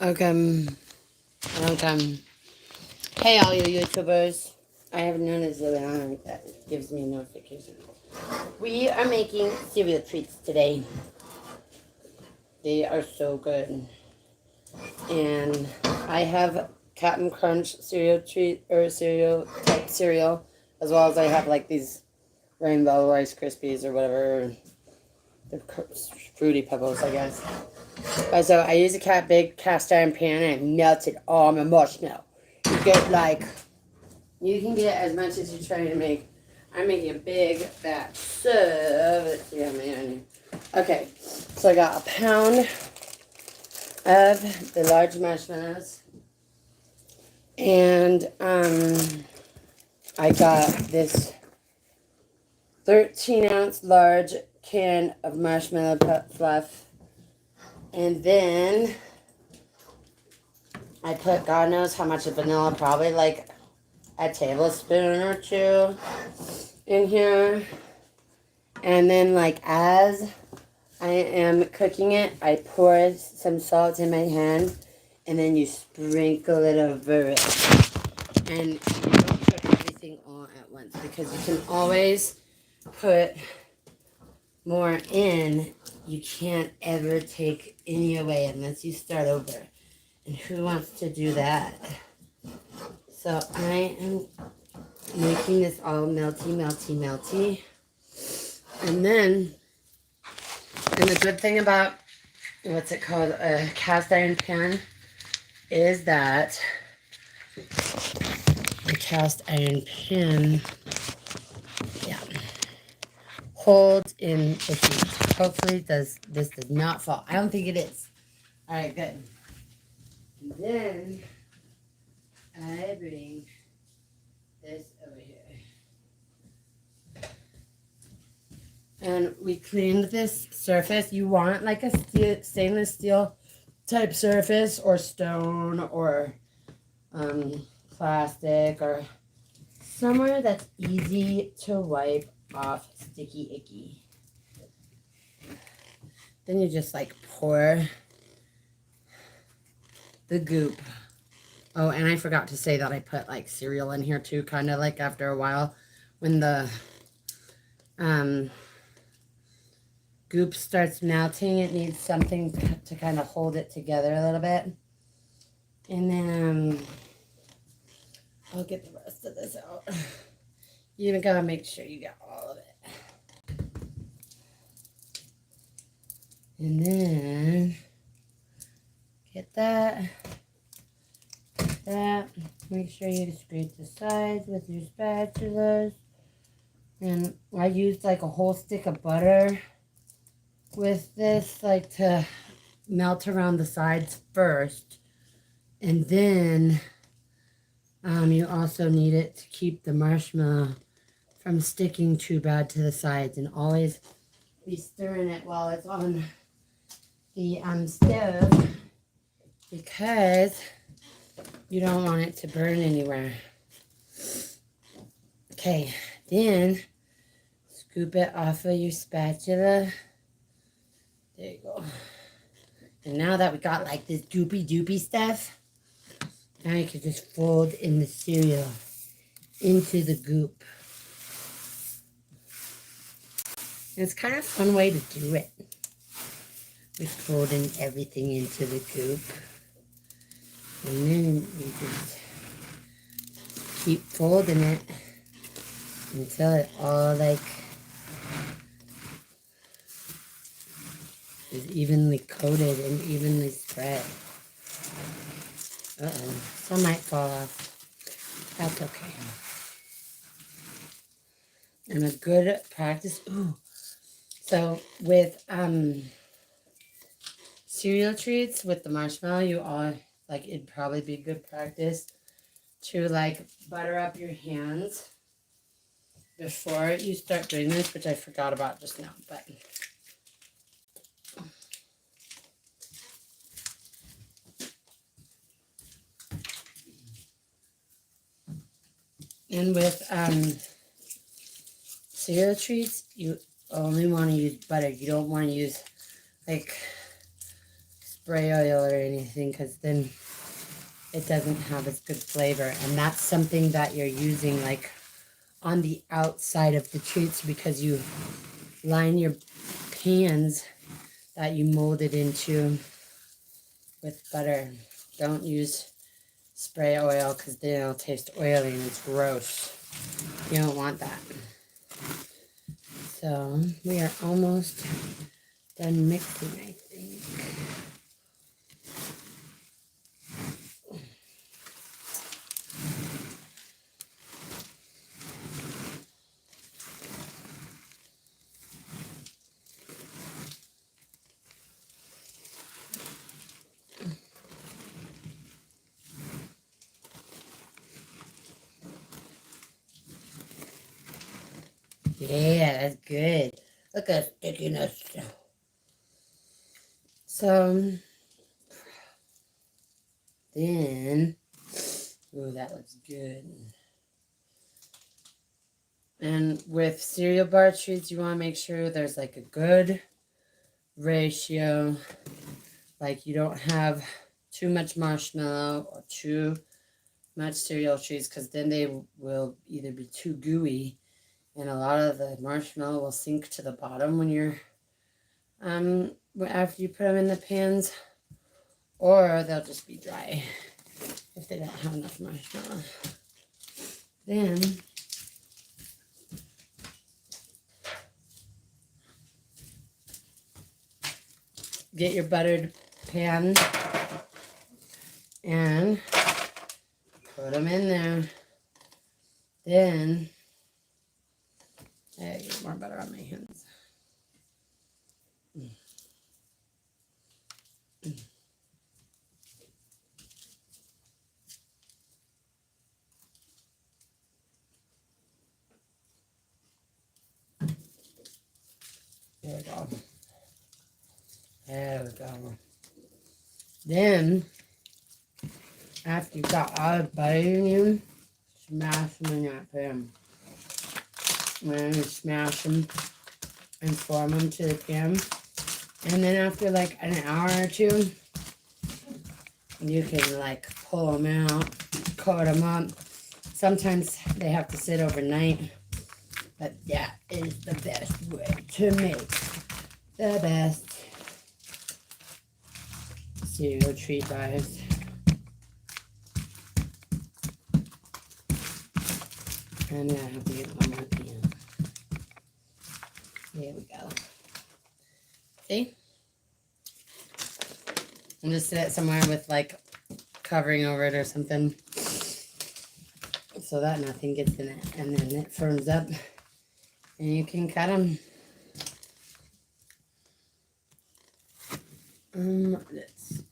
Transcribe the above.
Okay. Okay. Hey, all you YouTubers. I have noticed that it gives me a notification. We are making cereal treats today. They are so good. And I have Captain Crunch cereal treat or cereal type cereal, as well as I have like these rainbow Rice Krispies or whatever. The fruity pebbles, I guess. So I use a big cast iron pan and I melted all my marshmallow. You get like, you can get as much as you're trying to make. I'm making a big batch. So, let's see how many I need. Okay, so I got a pound of the large marshmallows. And I got this 13-ounce large can of marshmallow fluff. And then I put God knows how much of vanilla, probably like a tablespoon or two in here. And then like as I am cooking it, I pour some salt in my hand and then you sprinkle it over it. And you don't put everything all at once because you can always put more in. You can't ever take any away unless you start over. And who wants to do that? So I am making this all melty, melty, melty. And then, and the good thing about, what's it called, a cast iron pan, is that the cast iron pan, yeah, holds in the heat. Hopefully this does not fall. I don't think it is. All right, good. And then I bring this over here. And we cleaned this surface. You want like a stainless steel type surface or stone or plastic or somewhere that's easy to wipe off sticky icky. Then you just like pour the goop. Oh, and I forgot to say that I put like cereal in here too, kind of like after a while when the goop starts melting, it needs something to kind of hold it together a little bit. And then I'll get the rest of this out. You gotta make sure you get all of it. And then get that. Make sure you scrape the sides with your spatulas. And I used like a whole stick of butter with this, like to melt around the sides first. And then you also need it to keep the marshmallow from sticking too bad to the sides. And always be stirring it while it's on the stove because you don't want it to burn anywhere. Okay, then scoop it off of your spatula. There you go. And now that we got like this doopy stuff, now you can just fold in the cereal into the goop. And it's kind of a fun way to do it. With folding everything into the goop. And then you just keep folding it until it all like is evenly coated and evenly spread. Uh-oh, some might fall off. That's okay. And a good practice. Ooh. So with cereal treats with the marshmallow, you all like it'd probably be good practice to like butter up your hands before you start doing this, which I forgot about just now, but and with cereal treats, you only want to use butter. You don't want to use like spray oil or anything, because then it doesn't have as good flavor. And that's something that you're using like on the outside of the treats, because you line your pans that you molded into with butter. Don't use spray oil, because then it'll taste oily and it's gross. You don't want that. So we are almost done mixing, I think. Yeah, that's good. Look at stickiness. So then, ooh, that looks good. And with cereal bar treats, you want to make sure there's like a good ratio. Like you don't have too much marshmallow or too much cereal treats, because then they will either be too gooey and a lot of the marshmallow will sink to the bottom when you're after you put them in the pans, or they'll just be dry if they don't have enough marshmallow. Then get your buttered pan and put them in there. Then I get more butter on my hands. There we go. There we go. Then, after you've got all the butter in you, smash them in that pan. And then you smash them and form them to the pan. And then after like an hour or two, you can like pull them out, coat them up. Sometimes they have to sit overnight, but that is the best way to make the best cereal treat bars. And then I have to get one more pan. There we go. See? I'm just set it somewhere with like covering over it or something, so that nothing gets in it, and then it firms up and you can cut them. Let's see.